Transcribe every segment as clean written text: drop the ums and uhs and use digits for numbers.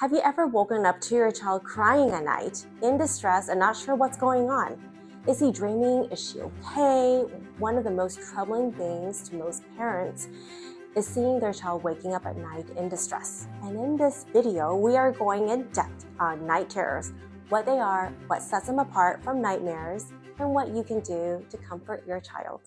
Have you ever woken up to your child crying at night, in distress and not sure what's going on? Is he dreaming? Is she okay? One of the most troubling things to most parents is seeing their child waking up at night in distress. And in this video, we are going in depth on night terrors, what they are, what sets them apart from nightmares, and what you can do to comfort your child.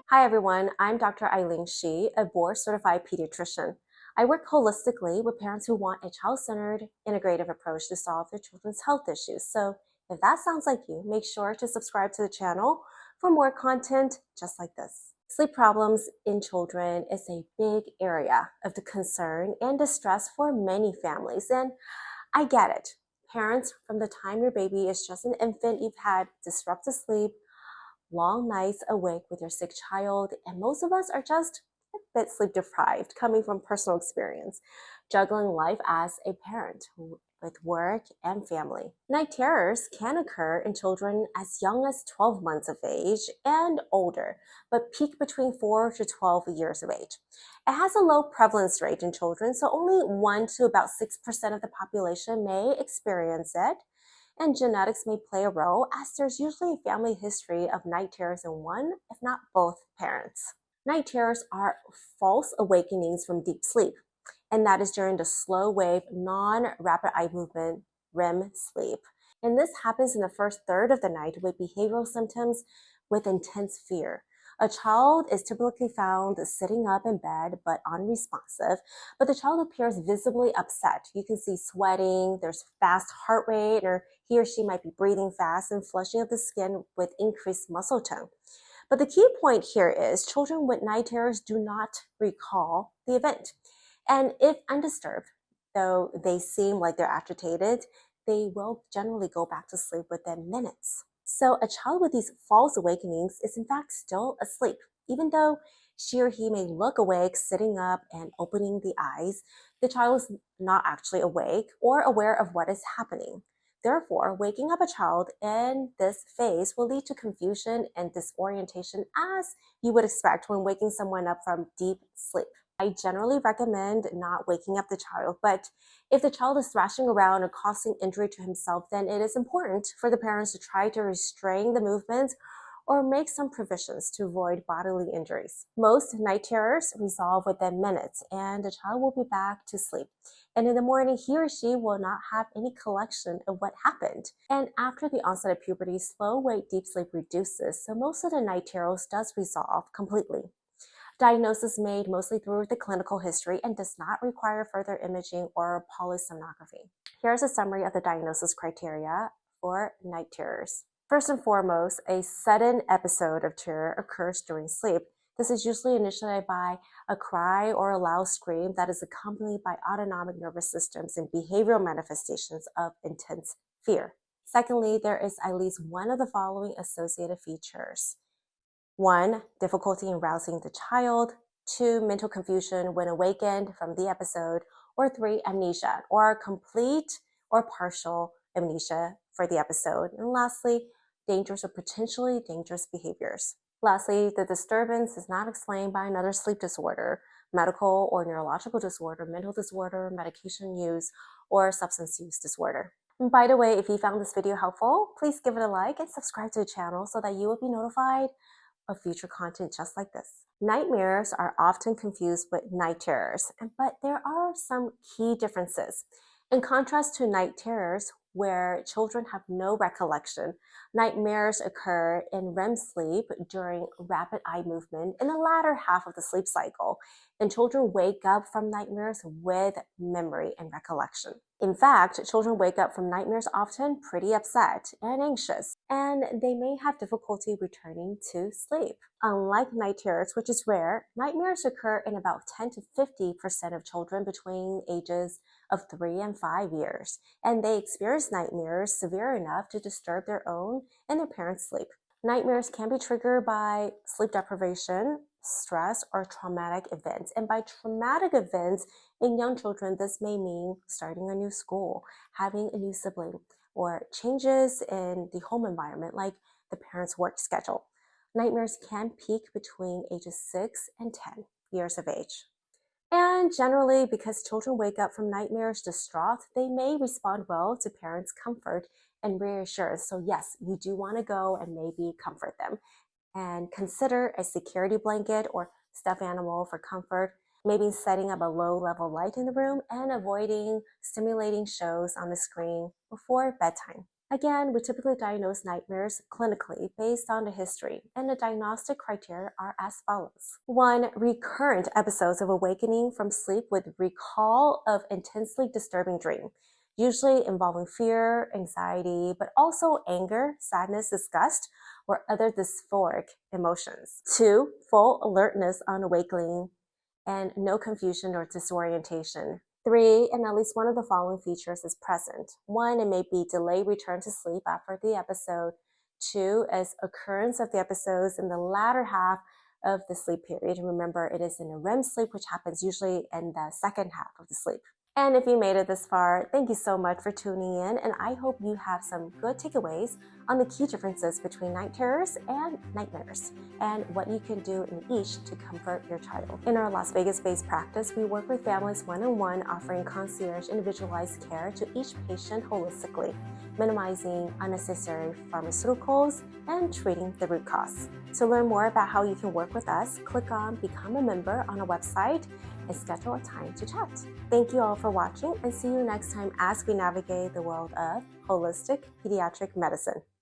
Hi everyone, I'm Dr. Eileen Shi, a board-certified pediatrician. I work holistically with parents who want a child-centered, integrative approach to solve their children's health issues. So if that sounds like you, make sure to subscribe to the channel for more content just like this. Sleep problems in children is a big area of the concern and distress for many families, and I get it. Parents, from the time your baby is just an infant, you've had disrupted sleep, long nights awake with your sick child, and most of us are just a bit sleep deprived, coming from personal experience, juggling life as a parent with work and family. Night terrors can occur in children as young as 12 months of age and older, but peak between 4 to 12 years of age. It has a low prevalence rate in children, so only 1 to about 6% of the population may experience it. And genetics may play a role, as there's usually a family history of night terrors in one, if not both parents. Night terrors are false awakenings from deep sleep, and that is during the slow wave, non-rapid eye movement REM sleep. And this happens in the first third of the night with behavioral symptoms with intense fear. A child is typically found sitting up in bed but unresponsive, but the child appears visibly upset. You can see sweating, there's fast heart rate, or he or she might be breathing fast and flushing of the skin with increased muscle tone. But the key point here is children with night terrors do not recall the event. And if undisturbed, though they seem like they're agitated, they will generally go back to sleep within minutes. So a child with these false awakenings is in fact still asleep, even though she or he may look awake, sitting up and opening the eyes. The child is not actually awake or aware of what is happening. Therefore, waking up a child in this phase will lead to confusion and disorientation, as you would expect when waking someone up from deep sleep. I generally recommend not waking up the child, but if the child is thrashing around and causing injury to himself, then it is important for the parents to try to restrain the movement or make some provisions to avoid bodily injuries. Most night terrors resolve within minutes, and the child will be back to sleep. And in the morning, he or she will not have any collection of what happened. And after the onset of puberty, slow wave deep sleep reduces, so most of the night terrors does resolve completely. Diagnosis made mostly through the clinical history and does not require further imaging or polysomnography. Here's a summary of the diagnosis criteria for night terrors. First and foremost, a sudden episode of terror occurs during sleep. This is usually initiated by a cry or a loud scream that is accompanied by autonomic nervous systems and behavioral manifestations of intense fear. Secondly, there is at least one of the following associated features. 1, difficulty in rousing the child. 2, mental confusion when awakened from the episode. Or 3, amnesia, or complete or partial amnesia for the episode. And lastly, dangerous or potentially dangerous behaviors. Lastly, the disturbance is not explained by another sleep disorder, medical or neurological disorder, mental disorder, medication use, or substance use disorder. And by the way, if you found this video helpful, please give it a like and subscribe to the channel so that you will be notified of future content just like this. Nightmares are often confused with night terrors, but there are some key differences. In contrast to night terrors, where children have no recollection, nightmares occur in REM sleep during rapid eye movement in the latter half of the sleep cycle, and children wake up from nightmares with memory and recollection. In fact, children wake up from nightmares often pretty upset and anxious, and they may have difficulty returning to sleep. Unlike night terrors, which is rare, nightmares occur in about 10 to 50% of children between ages of 3 and 5 years, and they experience nightmares severe enough to disturb their own and their parents' sleep. Nightmares can be triggered by sleep deprivation, stress, or traumatic events. And by traumatic events in young children, this may mean starting a new school, having a new sibling, or changes in the home environment, like the parent's work schedule. Nightmares can peak between ages 6 and 10 years of age. And generally, because children wake up from nightmares distraught, they may respond well to parents' comfort and reassurance. So yes, you do want to go and maybe comfort them. And consider a security blanket or stuffed animal for comfort, maybe setting up a low-level light in the room and avoiding stimulating shows on the screen before bedtime. Again, we typically diagnose nightmares clinically based on the history, and the diagnostic criteria are as follows. 1. Recurrent episodes of awakening from sleep with recall of intensely disturbing dream, usually involving fear, anxiety, but also anger, sadness, disgust, or other dysphoric emotions. 2. Full alertness on awakening and no confusion or disorientation. 3, and at least one of the following features is present. 1, it may be delayed return to sleep after the episode. 2 is occurrence of the episodes in the latter half of the sleep period. Remember, it is in a REM sleep, which happens usually in the second half of the sleep. And if you made it this far, thank you so much for tuning in, and I hope you have some good takeaways on the key differences between night terrors and nightmares, and what you can do in each to comfort your child. In our Las Vegas-based practice, we work with families one-on-one, offering concierge individualized care to each patient holistically, minimizing unnecessary pharmaceuticals and treating the root cause. To learn more about how you can work with us, click on Become a Member on our website and schedule a time to chat. Thank you all for watching, and see you next time as we navigate the world of holistic pediatric medicine.